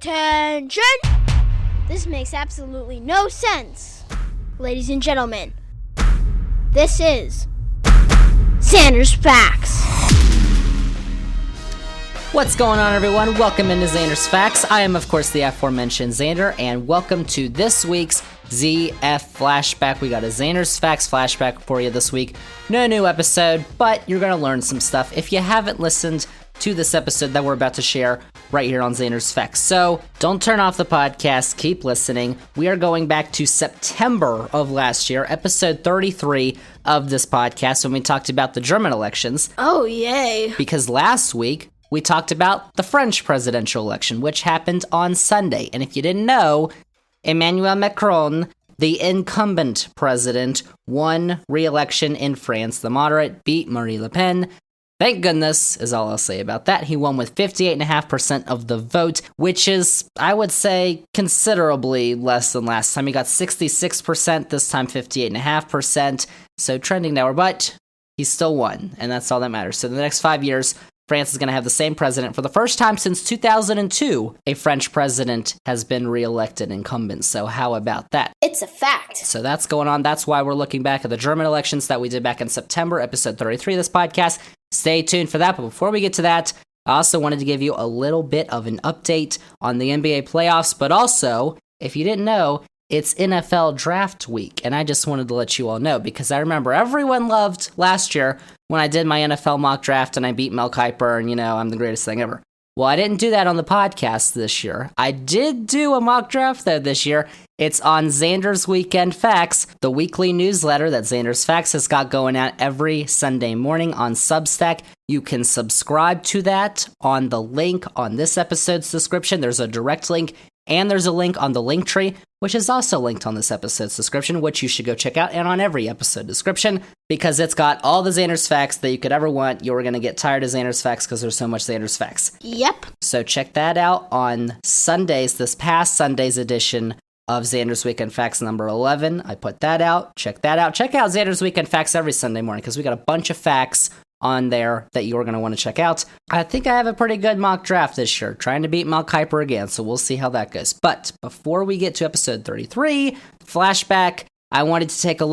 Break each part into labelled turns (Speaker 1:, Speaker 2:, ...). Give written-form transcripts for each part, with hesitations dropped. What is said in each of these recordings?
Speaker 1: Attention! This makes absolutely no sense. Ladies and gentlemen, this is Zander's Facts.
Speaker 2: What's going on, everyone? Welcome into Zander's Facts. I am, of course, the aforementioned Zander, and welcome to this week's ZF Flashback. We got a Zander's Facts flashback for you this week. No new episode, but you're going to learn some stuff if you haven't listened to this episode that we're about to share right here on Zander's Facts. So don't turn off the podcast, keep listening. We are going back to September of last year, episode 33 of this podcast, when we talked about the German elections.
Speaker 1: Oh, yay.
Speaker 2: Because last week, we talked about the French presidential election, which happened on Sunday. And if you didn't know, Emmanuel Macron, the incumbent president, won re-election in France. The moderate beat Marine Le Pen. Thank goodness, is all I'll say about that. He won with 58.5% of the vote, which is, I would say, considerably less than last time. He got 66%, this time 58.5%. So trending downward, but he still won, and that's all that matters. So the next 5 years, France is going to have the same president. For the first time since 2002, a French president has been re-elected incumbent. So how about that?
Speaker 1: It's a fact.
Speaker 2: So that's going on. That's why we're looking back at the German elections that we did back in September, episode 33 of this podcast. Stay tuned for that. But before we get to that, I also wanted to give you a little bit of an update on the NBA playoffs. But also, if you didn't know, it's NFL draft week, and I just wanted to let you all know, because I remember everyone loved last year when I did my NFL mock draft and I beat Mel Kiper, and I'm the greatest thing ever. Well, I didn't do that on the podcast this year. I did do a mock draft, though, this year. It's on Zander's Weekend Facts, the weekly newsletter that Zander's Facts has got going out every Sunday morning on Substack. You can subscribe to that on the link on this episode's description. There's a direct link, and there's a link on the link tree, which is also linked on this episode's description, which you should go check out, and on every episode description, because it's got all the Zander's Facts that you could ever want. You're going to get tired of Zander's Facts because there's so much Zander's Facts.
Speaker 1: Yep.
Speaker 2: So check that out on Sundays, this past Sunday's edition of Zander's Weekend Facts number 11. I put that out. Check that out. Check out Zander's Weekend Facts every Sunday morning, because we got a bunch of facts on there that you're going to want to check out. I think I have a pretty good mock draft this year, trying to beat Mel Kiper again, so we'll see how that goes. But before we get to episode 33, Flashback, I wanted to take an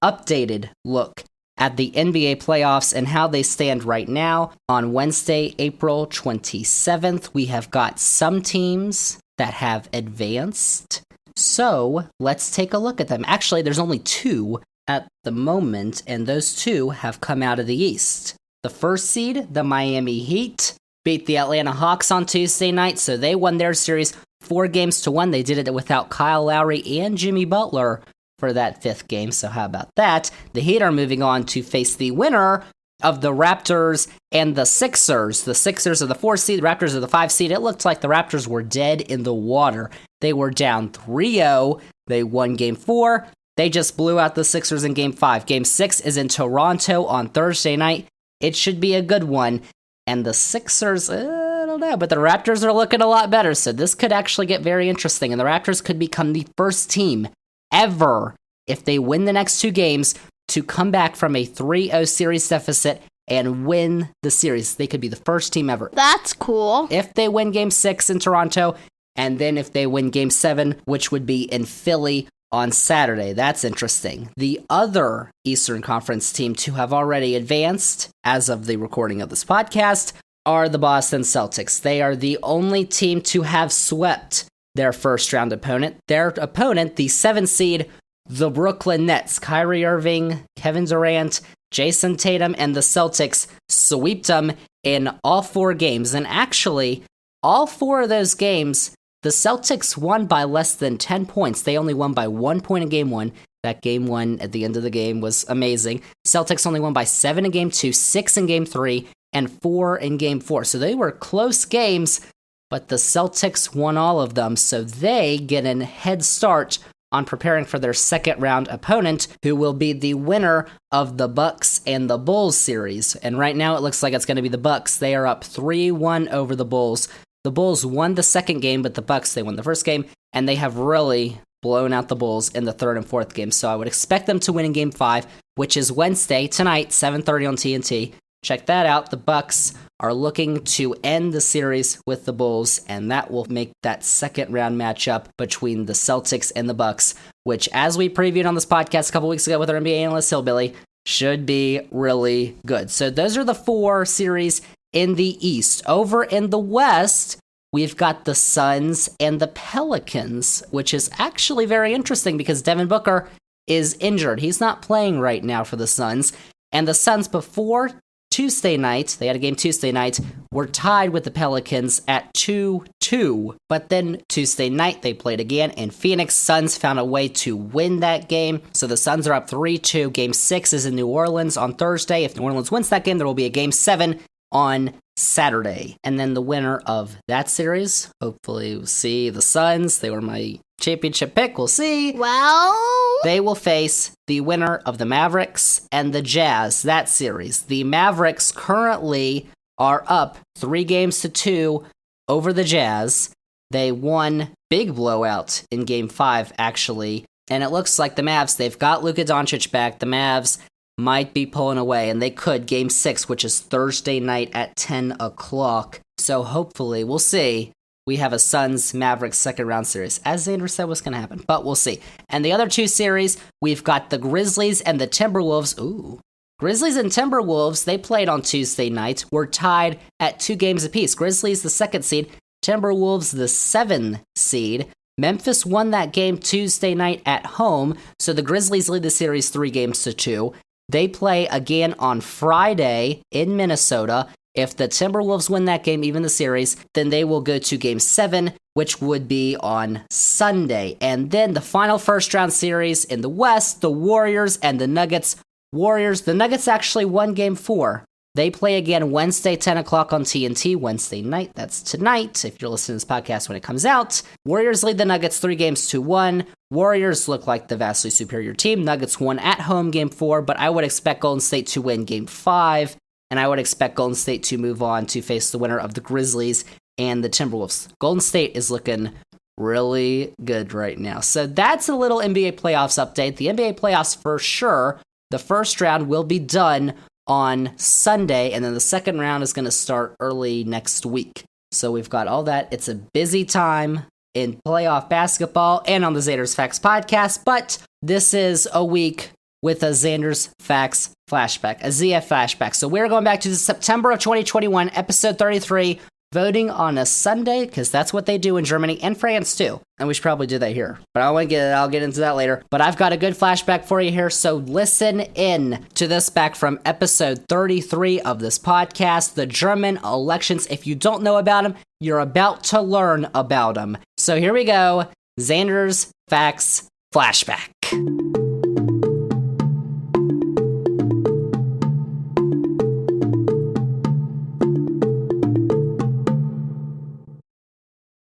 Speaker 2: updated look at the NBA playoffs and how they stand right now. On Wednesday, April 27th, we have got some teams that have advanced. So let's take a look at them. Actually, there's only two at the moment, and those two have come out of the East. The first seed, the Miami Heat, beat the Atlanta Hawks on Tuesday night, so they won their series 4-1. They did it without Kyle Lowry and Jimmy Butler for that fifth game, so how about that? The Heat are moving on to face the winner of the Raptors and the Sixers. The Sixers are the 4 seed, the Raptors are the 5 seed. It looked like the Raptors were dead in the water. They were down 3-0. They won Game 4. They just blew out the Sixers in Game 5. Game 6 is in Toronto on Thursday night. It should be a good one. And the Sixers, I don't know, but the Raptors are looking a lot better, so this could actually get very interesting. And the Raptors could become the first team ever, if they win the next 2 games, to come back from a 3-0 series deficit and win the series. They could be the first team ever.
Speaker 1: That's cool.
Speaker 2: If they win Game 6 in Toronto, and then if they win Game 7, which would be in Philly on Saturday. That's interesting. The other Eastern Conference team to have already advanced, as of the recording of this podcast, are the Boston Celtics. They are the only team to have swept their first-round opponent. Their opponent, the 7th seed, the Brooklyn Nets. Kyrie Irving, Kevin Durant, Jason Tatum, and the Celtics swept them in all 4 games. And actually, all 4 of those games, the Celtics won by less than 10 points. They only won by 1 point in Game 1. That Game 1 at the end of the game was amazing. Celtics only won by 7 in Game 2, 6 in Game 3, and 4 in Game 4. So they were close games, but the Celtics won all of them. So they get a head start on preparing for their second-round opponent, who will be the winner of the Bucks and the Bulls series. And right now it looks like it's going to be the Bucks. They are up 3-1 over the Bulls. The Bulls won the second game, but the Bucks, they won the first game, and they have really blown out the Bulls in the third and fourth game. So I would expect them to win in Game 5, which is Wednesday, tonight, 7:30 on TNT. check that out. The Bucks are looking to end the series with the Bulls, and that will make that second round matchup between the Celtics and the Bucks, which, as we previewed on this podcast a couple weeks ago with our NBA analyst Hillbilly, should be really good. So those are the 4 series in the East. Over in the West, we've got the Suns and the Pelicans, which is actually very interesting because Devin Booker is injured. He's not playing right now for the Suns. And the Suns, before Tuesday night, they had a game Tuesday night, were tied with the Pelicans at 2-2. But then Tuesday night, they played again, and Phoenix Suns found a way to win that game. So the Suns are up 3-2. Game 6 is in New Orleans on Thursday. If New Orleans wins that game, there will be a game 7 on Saturday. And then the winner of that series, hopefully we'll see the Suns. They were my championship pick. We'll see.
Speaker 1: Well,
Speaker 2: They will face the winner of the Mavericks and the Jazz, that series. The Mavericks currently are up 3-2 over the Jazz. They won big blowout in Game 5, actually. And it looks like the Mavs, they've got Luka Doncic back. The Mavs might be pulling away, and they could. Game 6, which is Thursday night at 10 o'clock. So hopefully, we'll see. We have a Suns-Mavericks second-round series, as Zander said was going to happen, but we'll see. And the other 2 series, we've got the Grizzlies and the Timberwolves. Ooh. Grizzlies and Timberwolves, they played on Tuesday night, were tied at 2 games apiece. Grizzlies, the 2nd seed, Timberwolves, the 7th seed. Memphis won that game Tuesday night at home, so the Grizzlies lead the series 3-2. They play again on Friday in Minnesota. If the Timberwolves win that game, even the series, then they will go to Game 7, which would be on Sunday. And then the final first-round series in the West, the Warriors and the Nuggets. The Nuggets actually won Game 4. They play again Wednesday, 10 o'clock on TNT, Wednesday night. That's tonight, if you're listening to this podcast when it comes out. Warriors lead the Nuggets 3-1. Warriors look like the vastly superior team. Nuggets won at home Game 4, but I would expect Golden State to win Game 5, and I would expect Golden State to move on to face the winner of the Grizzlies and the Timberwolves. Golden State is looking really good right now. So that's a little NBA playoffs update. The NBA playoffs for sure. The first round will be done on Sunday, and then the second round is going to start early next week. So we've got all that. It's a busy time in playoff basketball and on the Zander's Facts podcast, but this is a week with a Zander's Facts flashback, a ZF flashback. So we're going back to September of 2021, episode 33, voting on a Sunday, because that's what they do in Germany and France too. And we should probably do that here. But I'll get into that later. But I've got a good flashback for you here, so listen in to this back from episode 33 of this podcast, the German elections. If you don't know about them, you're about to learn about them. So here we go, Zander's Facts Flashback.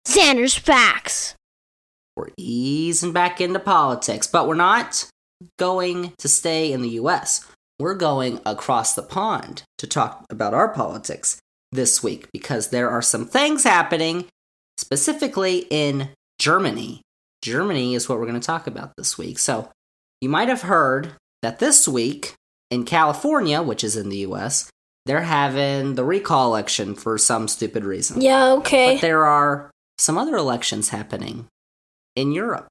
Speaker 1: Zander's Facts.
Speaker 2: We're easing back into politics, but we're not going to stay in the U.S. We're going across the pond to talk about our politics this week, because there are some things happening specifically in Germany. Germany is what we're going to talk about this week. So you might have heard that this week in California, which is in the U.S., they're having the recall election for some stupid reason.
Speaker 1: Yeah, okay.
Speaker 2: But there are some other elections happening in Europe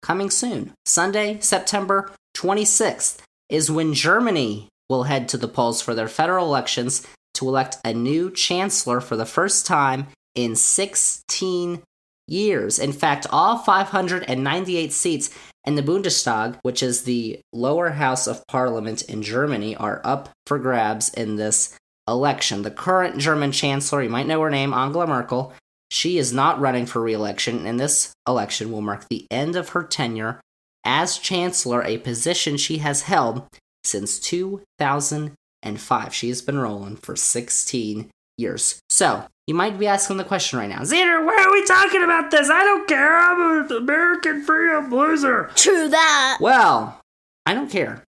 Speaker 2: coming soon. Sunday, September 26th is when Germany will head to the polls for their federal elections to elect a new chancellor for the first time in 16 years. In fact, all 598 seats in the Bundestag, which is the lower house of parliament in Germany, are up for grabs in this election. The current German chancellor, you might know her name, Angela Merkel, she is not running for re-election, and this election will mark the end of her tenure as chancellor, a position she has held since 2005. She has been rolling for 16 years. So, you might be asking the question right now, Zander, why are we talking about this? I don't care. I'm an American freedom loser.
Speaker 1: True that.
Speaker 2: Well, I don't care.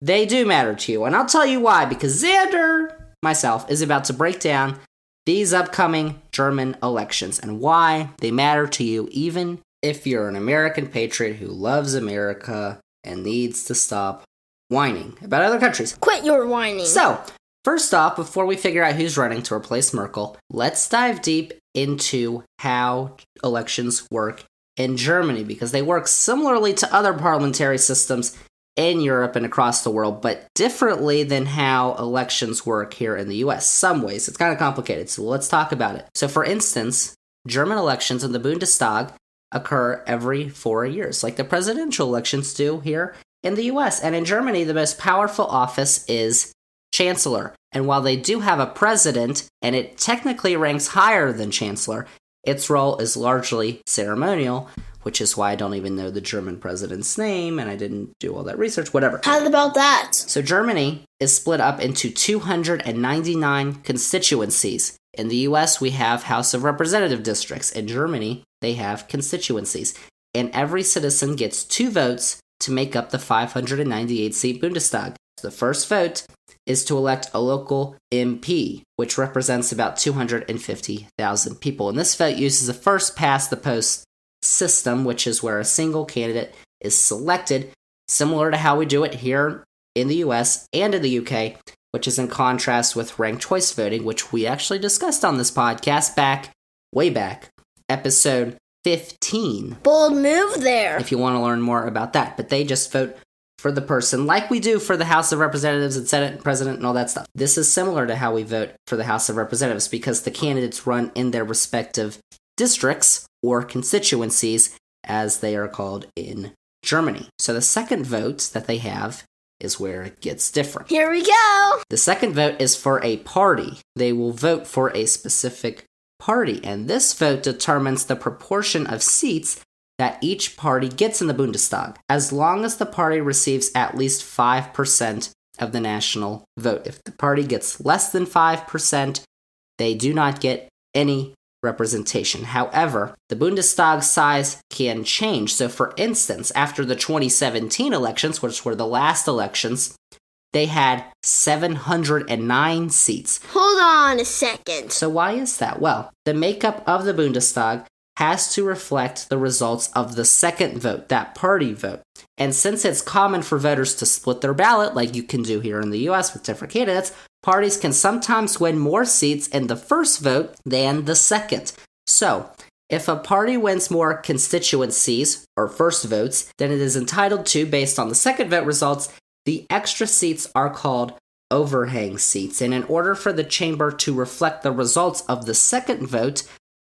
Speaker 2: They do matter to you, and I'll tell you why, because Zander, myself, is about to break down these upcoming German elections and why they matter to you, even if you're an American patriot who loves America and needs to stop whining about other countries.
Speaker 1: Quit your whining.
Speaker 2: So, first off, before we figure out who's running to replace Merkel, let's dive deep into how elections work in Germany, because they work similarly to other parliamentary systems in Europe and across the world, but differently than how elections work here in the US. Some ways. It's kind of complicated, so let's talk about it. So for instance, German elections in the Bundestag occur every 4 years, like the presidential elections do here in the US. And in Germany, the most powerful office is Chancellor. And while they do have a president, and it technically ranks higher than Chancellor, its role is largely ceremonial, which is why I don't even know the German president's name, and I didn't do all that research, whatever.
Speaker 1: How about that?
Speaker 2: So Germany is split up into 299 constituencies. In the US, we have House of Representative districts. In Germany, they have constituencies. And every citizen gets 2 votes to make up the 598-seat Bundestag. The first vote is to elect a local MP, which represents about 250,000 people. And this vote uses a first-past-the-post system, which is where a single candidate is selected, similar to how we do it here in the US and in the UK, which is in contrast with ranked choice voting, which we actually discussed on this podcast way back, episode 15.
Speaker 1: Bold move there.
Speaker 2: If you want to learn more about that. But they just vote for the person like we do for the House of Representatives and Senate and President and all that stuff. This is similar to how we vote for the House of Representatives because the candidates run in their respective districts or constituencies, as they are called in Germany. So the second vote that they have is where it gets different.
Speaker 1: Here we go.
Speaker 2: The second vote is for a party. They will vote for a specific party, and this vote determines the proportion of seats that each party gets in the Bundestag, as long as the party receives at least 5% of the national vote. If the party gets less than 5%, they do not get any representation. However, the Bundestag size can change. So for instance, after the 2017 elections, which were the last elections, they had 709 seats.
Speaker 1: Hold on a second.
Speaker 2: So why is that? Well, the makeup of the Bundestag has to reflect the results of the second vote, that party vote. And since it's common for voters to split their ballot, like you can do here in the US with different candidates, parties can sometimes win more seats in the first vote than the second. So, if a party wins more constituencies, or first votes, than it is entitled to based on the second vote results, the extra seats are called overhang seats. And in order for the chamber to reflect the results of the second vote,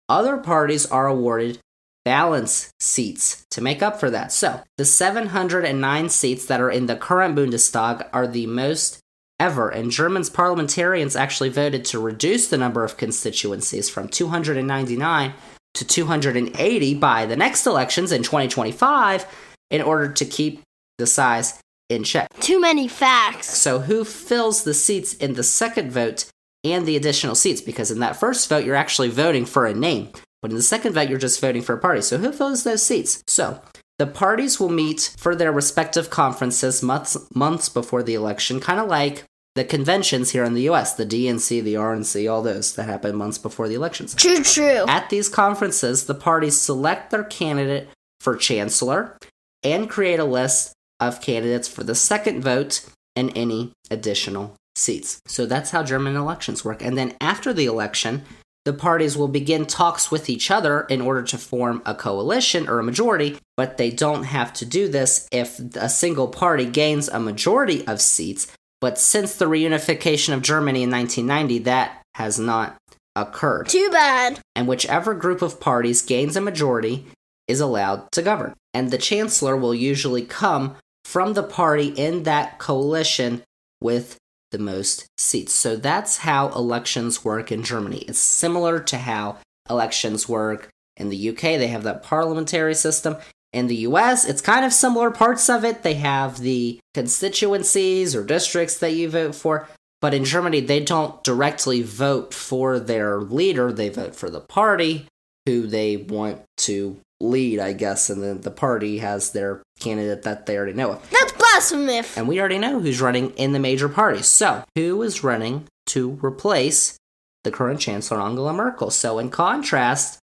Speaker 2: other parties are awarded balance seats to make up for that. So, the 709 seats that are in the current Bundestag are the most ever, and German's parliamentarians actually voted to reduce the number of constituencies from 299 to 280 by the next elections in 2025 in order to keep the size in check.
Speaker 1: Too many facts.
Speaker 2: So who fills the seats in the second vote and the additional seats? Because in that first vote, you're actually voting for a name. But in the second vote, you're just voting for a party. So who fills those seats? So the parties will meet for their respective conferences months before the election, kind of like the conventions here in the US, the DNC, the RNC, all those that happen months before the elections.
Speaker 1: True.
Speaker 2: At these conferences, the parties select their candidate for chancellor and create a list of candidates for the second vote and any additional seats. So that's how German elections work. And then after the election, the parties will begin talks with each other in order to form a coalition or a majority, but they don't have to do this if a single party gains a majority of seats. But since the reunification of Germany in 1990, that has not occurred.
Speaker 1: Too bad.
Speaker 2: And whichever group of parties gains a majority is allowed to govern. And the chancellor will usually come from the party in that coalition with the most seats. So that's how elections work in Germany. It's similar to how elections work in the UK. They have that parliamentary system. In the US, it's kind of similar parts of it. They have the constituencies or districts that you vote for. But in Germany, they don't directly vote for their leader. They vote for the party who they want to lead, I guess. And then the party has their candidate that they already know of.
Speaker 1: That's blasphemous.
Speaker 2: And we already know who's running in the major parties. So, who is running to replace the current Chancellor Angela Merkel? So, in contrast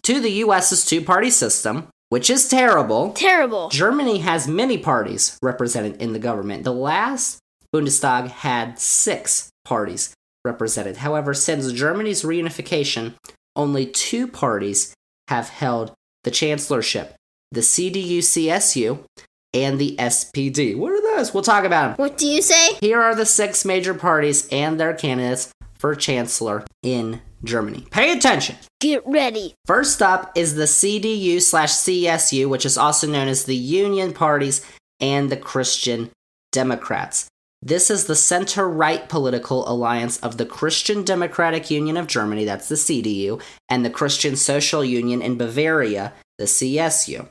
Speaker 2: to the US's two-party system, which is terrible.
Speaker 1: Terrible.
Speaker 2: Germany has many parties represented in the government. The last Bundestag had 6 parties represented. However, since Germany's reunification, only 2 parties have held the chancellorship, the CDU-CSU and the SPD. What are those? We'll talk about them.
Speaker 1: What do you say?
Speaker 2: Here are the 6 major parties and their candidates for chancellor in Germany. Pay attention.
Speaker 1: Get ready.
Speaker 2: First up is the CDU/CSU, which is also known as the Union Parties and the Christian Democrats. This is the center-right political alliance of the Christian Democratic Union of Germany, that's the CDU, and the Christian Social Union in Bavaria, the CSU.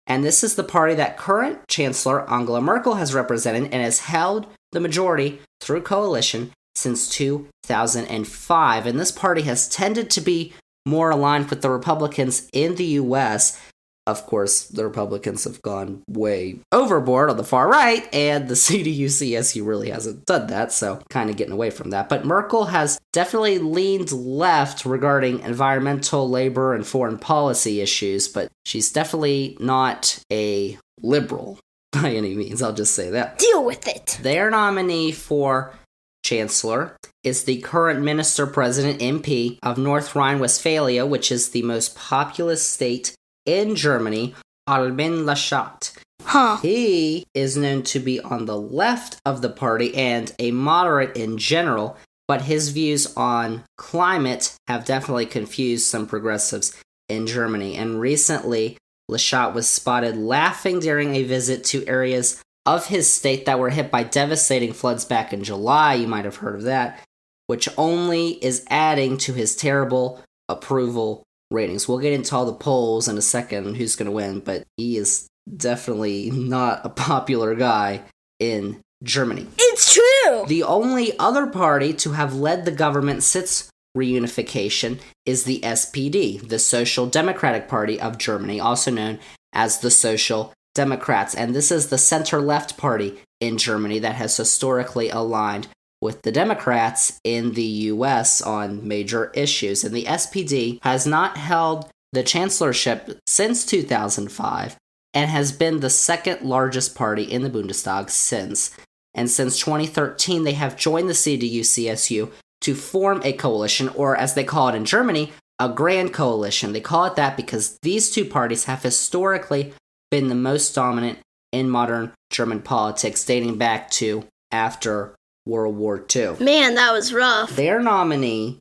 Speaker 2: And this is the party that current Chancellor Angela Merkel has represented and has held the majority through coalition since 2005. And this party has tended to be more aligned with the Republicans in the U.S. Of course, the Republicans have gone way overboard on the far right, and the CDU-CSU really hasn't done that, so kind of getting away from that. But Merkel has definitely leaned left regarding environmental, labor, and foreign policy issues, but she's definitely not a liberal by any means, I'll just say that.
Speaker 1: Deal with it.
Speaker 2: Their nominee for chancellor is the current minister-president MP of North Rhine-Westphalia, which is the most populous state in Germany, Armin Laschet. He is known to be on the left of the party and a moderate in general, but his views on climate have definitely confused some progressives in Germany. And recently, Laschet was spotted laughing during a visit to areas of his state that were hit by devastating floods back in July. You might have heard of that, which only is adding to his terrible approval ratings. We'll get into all the polls in a second, who's going to win, but he is definitely not a popular guy in Germany.
Speaker 1: It's true!
Speaker 2: The only other party to have led the government since reunification is the SPD, the Social Democratic Party of Germany, also known as the Social Democrats. And this is the center-left party in Germany that has historically aligned with the Democrats in the U.S. on major issues. And the SPD has not held the chancellorship since 2005 and has been the second largest party in the Bundestag since. And since 2013, they have joined the CDU-CSU to form a coalition, or as they call it in Germany, a grand coalition. They call it that because these two parties have historically been the most dominant in modern German politics, dating back to after World War II.
Speaker 1: Man, that was rough.
Speaker 2: Their nominee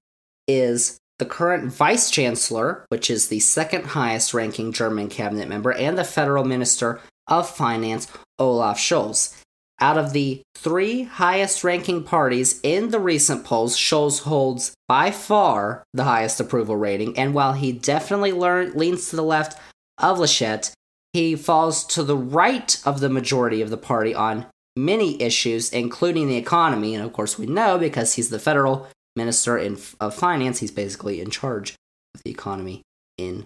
Speaker 2: is the current Vice Chancellor, which is the second highest ranking German cabinet member, and the Federal Minister of Finance, Olaf Scholz. Out of the 3 highest ranking parties in the recent polls, Scholz holds by far the highest approval rating, and while he definitely leans to the left of Laschet, he falls to the right of the majority of the party on many issues, including the economy. And of course, we know because he's the federal minister of finance, he's basically in charge of the economy in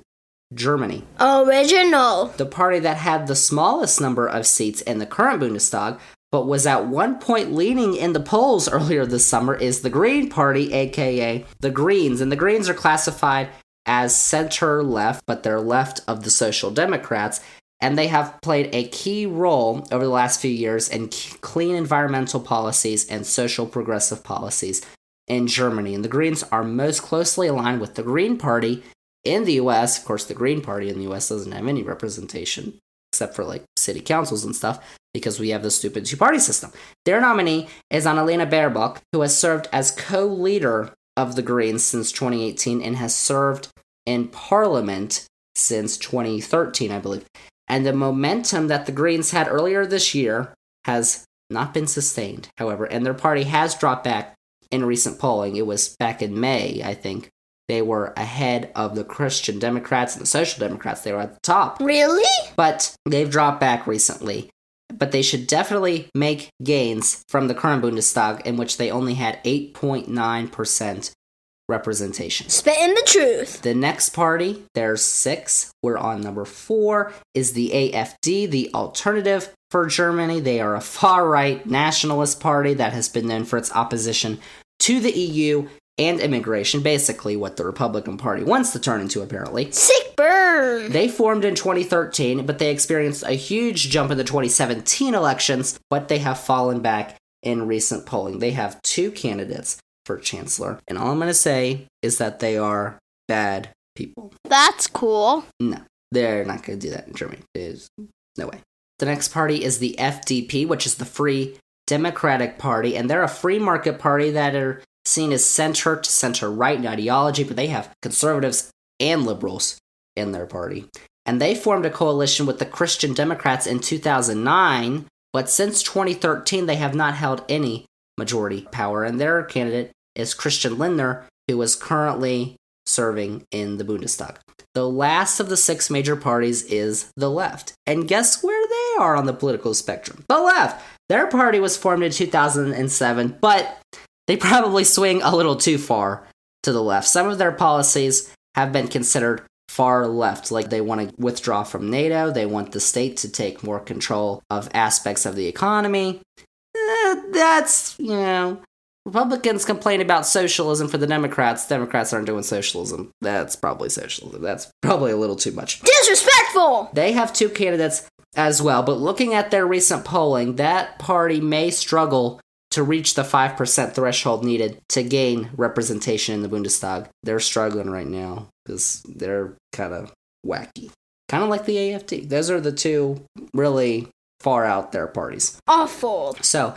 Speaker 2: Germany.
Speaker 1: Original.
Speaker 2: The party that had the smallest number of seats in the current Bundestag, but was at one point leading in the polls earlier this summer, is the Green Party, aka the Greens. And the Greens are classified as center-left, but they're left of the Social Democrats. And they have played a key role over the last few years in clean environmental policies and social progressive policies in Germany. And the Greens are most closely aligned with the Green Party in the U.S. Of course, the Green Party in the U.S. doesn't have any representation, except for like city councils and stuff, because we have the stupid two-party system. Their nominee is Annalena Baerbock, who has served as co-leader of the Greens since 2018 and has served in Parliament since 2013, I believe. And the momentum that the Greens had earlier this year has not been sustained, however, and their party has dropped back in recent polling. It was back in May, I think. They were ahead of the Christian Democrats and the Social Democrats. They were at the top.
Speaker 1: Really?
Speaker 2: But they've dropped back recently. But they should definitely make gains from the current Bundestag, in which they only had 8.9% representation.
Speaker 1: Spitting the truth.
Speaker 2: The next party, there's 6. We're on number 4, is the AfD, the Alternative for Germany. They are a far-right nationalist party that has been known for its opposition to the EU and immigration, basically what the Republican Party wants to turn into, apparently.
Speaker 1: Sick burn!
Speaker 2: They formed in 2013, but they experienced a huge jump in the 2017 elections, but they have fallen back in recent polling. They have 2 candidates. for chancellor. And all I'm going to say is that they are bad people.
Speaker 1: That's cool.
Speaker 2: No, they're not going to do that in Germany. There's no way. The next party is the FDP, which is the Free Democratic Party, and they're a free market party that are seen as center to center right in ideology, but they have conservatives and liberals in their party. And they formed a coalition with the Christian Democrats in 2009, but since 2013 they have not held any majority power, and their candidate is Christian Lindner, who is currently serving in the Bundestag. The last of the 6 major parties is the left. And guess where they are on the political spectrum? The left! Their party was formed in 2007, but they probably swing a little too far to the left. Some of their policies have been considered far left, like they want to withdraw from NATO, they want the state to take more control of aspects of the economy. That's, Republicans complain about socialism for the Democrats. Democrats aren't doing socialism. That's probably socialism. That's probably a little too much.
Speaker 1: Disrespectful!
Speaker 2: They have 2 candidates as well, but looking at their recent polling, that party may struggle to reach the 5% threshold needed to gain representation in the Bundestag. They're struggling right now because they're kind of wacky. Kind of like the AFD. Those are the 2 really far out there parties.
Speaker 1: Awful.
Speaker 2: So,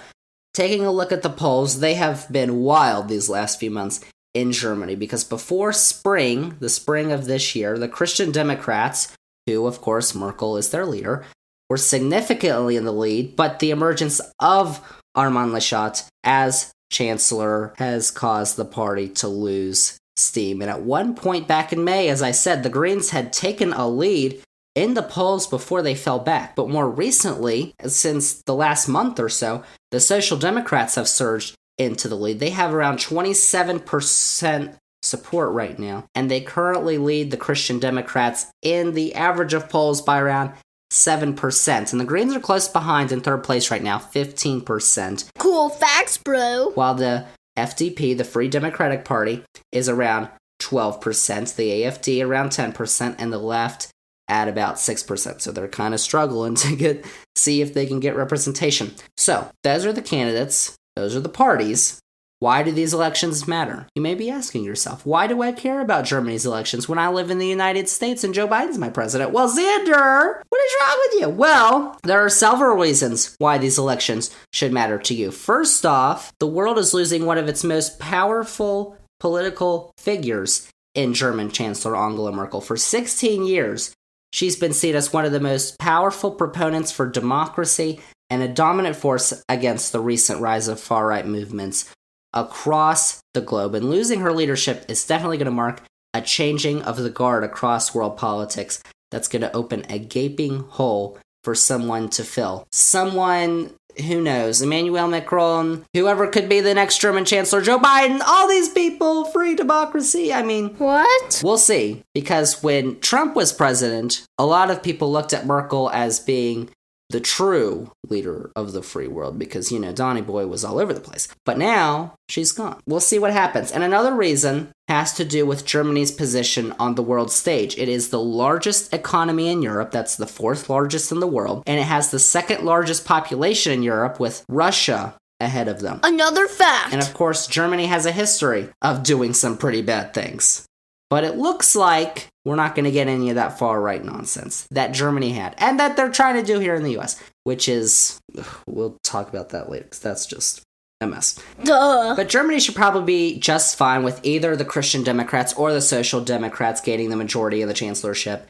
Speaker 2: taking a look at the polls, they have been wild these last few months in Germany because before spring, the spring of this year, the Christian Democrats, who of course Merkel is their leader, were significantly in the lead, but the emergence of Armin Laschet as chancellor has caused the party to lose steam. And at one point back in May, as I said, the Greens had taken a lead in the polls before they fell back. But more recently, since the last month or so, the Social Democrats have surged into the lead. They have around 27% support right now, and they currently lead the Christian Democrats in the average of polls by around 7%. And the Greens are close behind in third place right now, 15%.
Speaker 1: Cool facts, bro.
Speaker 2: While the FDP, the Free Democratic Party, is around 12%, the AFD around 10%, and the left at about 6%. So they're kind of struggling to see if they can get representation. So those are the candidates. Those are the parties. Why do these elections matter? You may be asking yourself, why do I care about Germany's elections when I live in the United States and Joe Biden's my president? Well, Zander, what is wrong with you? Well, there are several reasons why these elections should matter to you. First off, the world is losing one of its most powerful political figures in German Chancellor Angela Merkel. For 16 years, she's been seen as one of the most powerful proponents for democracy and a dominant force against the recent rise of far-right movements across the globe. And losing her leadership is definitely going to mark a changing of the guard across world politics that's going to open a gaping hole for someone to fill. Someone, who knows, Emmanuel Macron, whoever could be the next German Chancellor, Joe Biden, all these people, free democracy. I mean,
Speaker 1: what?
Speaker 2: We'll see. Because when Trump was president, a lot of people looked at Merkel as being the true leader of the free world because, Donny Boy was all over the place. But now, she's gone. We'll see what happens. And another reason has to do with Germany's position on the world stage. It is the largest economy in Europe. That's the 4th largest in the world. And it has the 2nd largest population in Europe with Russia ahead of them.
Speaker 1: Another fact.
Speaker 2: And of course, Germany has a history of doing some pretty bad things. But it looks like we're not going to get any of that far-right nonsense that Germany had, and that they're trying to do here in the US, which is, we'll talk about that later, because that's just a mess.
Speaker 1: Duh.
Speaker 2: But Germany should probably be just fine with either the Christian Democrats or the Social Democrats gaining the majority of the chancellorship.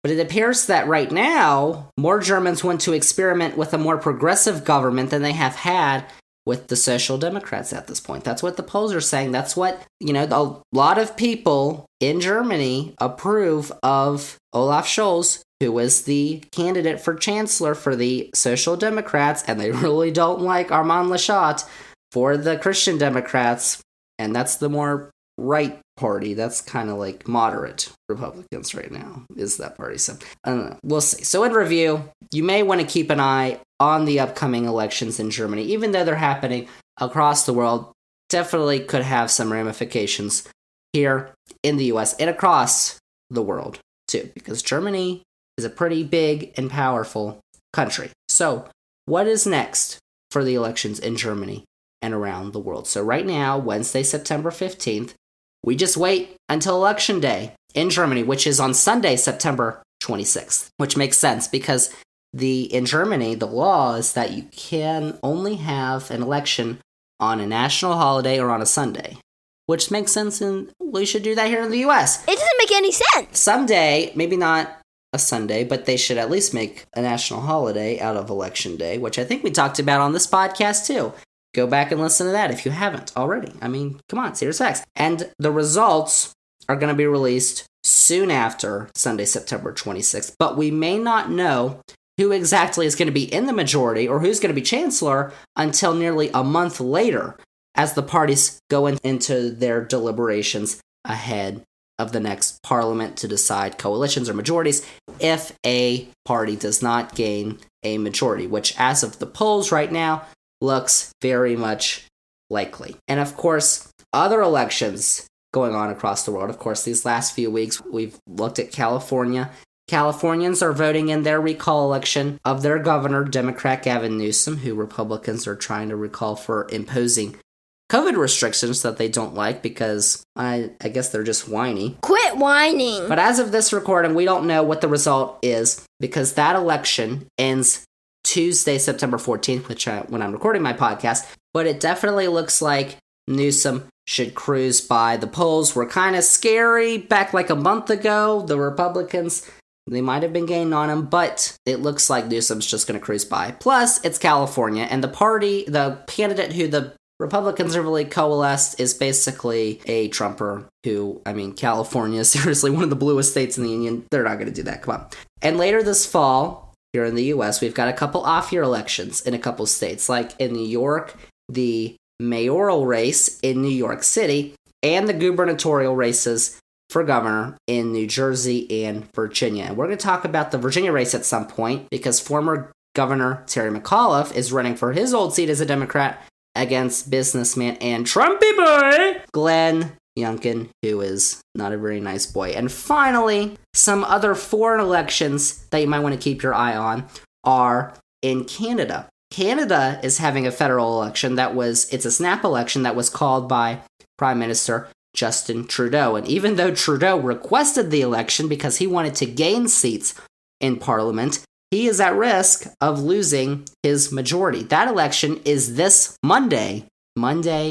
Speaker 2: But it appears that right now, more Germans want to experiment with a more progressive government than they have had with the Social Democrats at this point. That's what the polls are saying. That's what, a lot of people in Germany approve of Olaf Scholz, who was the candidate for chancellor for the Social Democrats, and they really don't like Armin Laschet for the Christian Democrats, and that's the more right party. That's kind of like moderate Republicans right now, is that party. So, I don't know. We'll see. So in review, you may want to keep an eye on the upcoming elections in Germany, even though they're happening across the world. Definitely could have some ramifications here in the US and across the world too, because Germany is a pretty big and powerful country. So, what is next for the elections in Germany? and around the world. So right now, Wednesday, September 15th, we just wait until Election Day in Germany, which is on Sunday, September 26th, which makes sense because in Germany, the law is that you can only have an election on a national holiday or on a Sunday, which makes sense, and we should do that here in the U.S.
Speaker 1: It doesn't make any sense.
Speaker 2: Someday, maybe not a Sunday, but they should at least make a national holiday out of Election Day, which I think we talked about on this podcast too. Go back and listen to that if you haven't already. I mean, come on, serious facts. And the results are going to be released soon after Sunday, September 26th, but we may not know who exactly is going to be in the majority or who's going to be chancellor until nearly a month later as the parties go into their deliberations ahead of the next parliament to decide coalitions or majorities if a party does not gain a majority, which as of the polls right now looks very much likely. And of course, other elections going on across the world. Of course, these last few weeks, we've looked at California. Californians are voting in their recall election of their governor, Democrat Gavin Newsom, who Republicans are trying to recall for imposing COVID restrictions that they don't like because I guess they're just whiny.
Speaker 1: Quit whining.
Speaker 2: But as of this recording, we don't know what the result is because that election ends Tuesday, September 14th, when I'm recording my podcast. But it definitely looks like Newsom should cruise by. The polls were kind of scary back like a month ago. The Republicans, they might have been gaining on him, but it looks like Newsom's just going to cruise by. Plus, it's California, and the candidate who the Republicans are really coalesced is basically a Trumper who, I mean, California is seriously one of the bluest states in the union. They're not going to do that. Come on. And later this fall, here in the U.S., we've got a couple off-year elections in a couple states, like in New York, the mayoral race in New York City, and the gubernatorial races for governor in New Jersey and Virginia. And we're going to talk about the Virginia race at some point because former Governor Terry McAuliffe is running for his old seat as a Democrat against businessman and Trumpy boy Glenn Youngkin, who is not a very nice boy. And finally, some other foreign elections that you might want to keep your eye on are in Canada. Canada is having a federal election it's a snap election that was called by Prime Minister Justin Trudeau. And even though Trudeau requested the election because he wanted to gain seats in Parliament, he is at risk of losing his majority. That election is this Monday,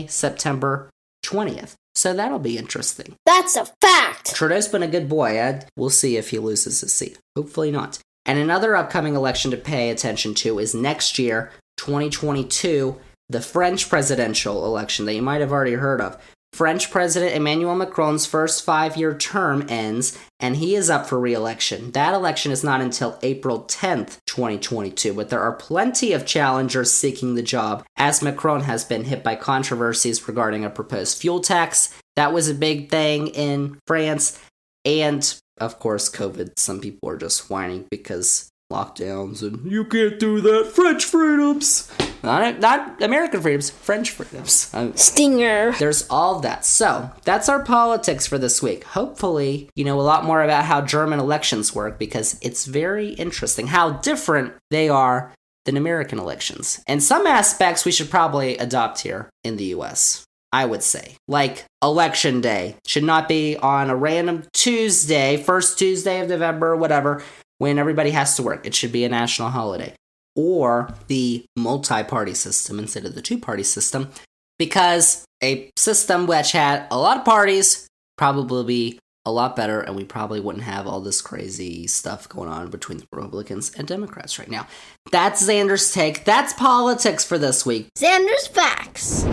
Speaker 2: September 20th. So that'll be interesting.
Speaker 1: That's a fact.
Speaker 2: Trudeau's been a good boy, Ed. We'll see if he loses his seat. Hopefully not. And another upcoming election to pay attention to is next year, 2022, the French presidential election that you might have already heard of. French President Emmanuel Macron's first 5-year term ends, and he is up for re-election. That election is not until April 10th, 2022, but there are plenty of challengers seeking the job, as Macron has been hit by controversies regarding a proposed fuel tax. That was a big thing in France, and, of course, COVID. Some people are just whining because lockdowns and you can't do that. French freedoms. Not American freedoms, French freedoms.
Speaker 1: Stinger.
Speaker 2: There's all that. So, that's our politics for this week. Hopefully, you know a lot more about how German elections work because it's very interesting how different they are than American elections. And some aspects we should probably adopt here in the US, I would say. Like Election Day should not be on a random Tuesday, first Tuesday of November, whatever, when everybody has to work. It should be a national holiday. Or the multi-party system instead of the two-party system, because a system which had a lot of parties probably be a lot better, and we probably wouldn't have all this crazy stuff going on between the Republicans and Democrats right now. That's Zander's take. That's politics for this week.
Speaker 1: Zander's Facts.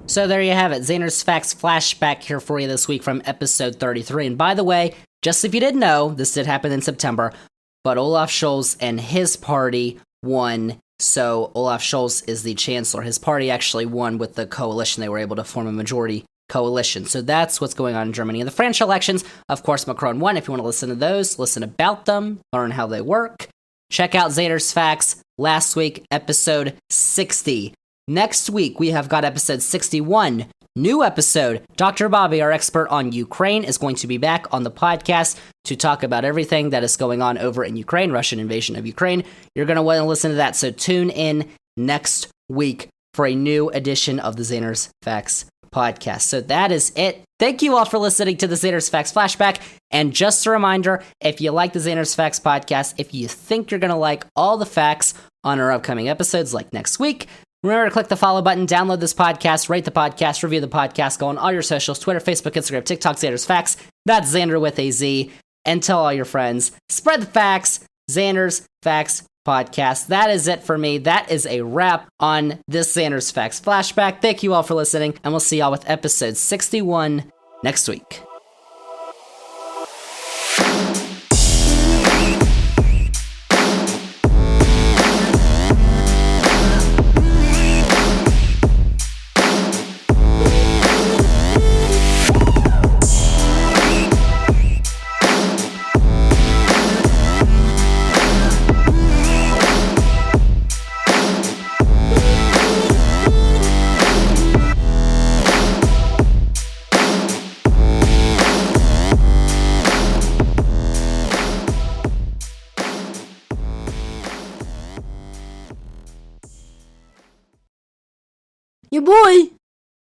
Speaker 2: So there you have it. Zander's Facts Flashback here for you this week from episode 33. And by the way, just if you didn't know, this did happen in September, but Olaf Scholz and his party won. So Olaf Scholz is the chancellor. His party actually won with the coalition. They were able to form a majority coalition. So that's what's going on in Germany. In the French elections, of course, Macron won. If you want to listen to those, listen about them, learn how they work. Check out Zander's Facts last week, episode 60. Next week, we have got episode 61. New episode. Dr. Bobby, our expert on Ukraine, is going to be back on the podcast to talk about everything that is going on over in Ukraine, Russian invasion of Ukraine. You're going to want to listen to that, so tune in next week for a new edition of the Zander's Facts podcast. So that is it. Thank you all for listening to the Zander's Facts Flashback. And just a reminder, if you like the Zander's Facts podcast, if you think you're going to like all the facts on our upcoming episodes like next week, remember to click the follow button, download this podcast, rate the podcast, review the podcast, go on all your socials, Twitter, Facebook, Instagram, TikTok, Zander's Facts. That's Zander with a Z. And tell all your friends, spread the facts, Zander's Facts podcast. That is it for me. That is a wrap on this Zander's Facts Flashback. Thank you all for listening, and we'll see y'all with episode 61 next week.
Speaker 1: Your boy.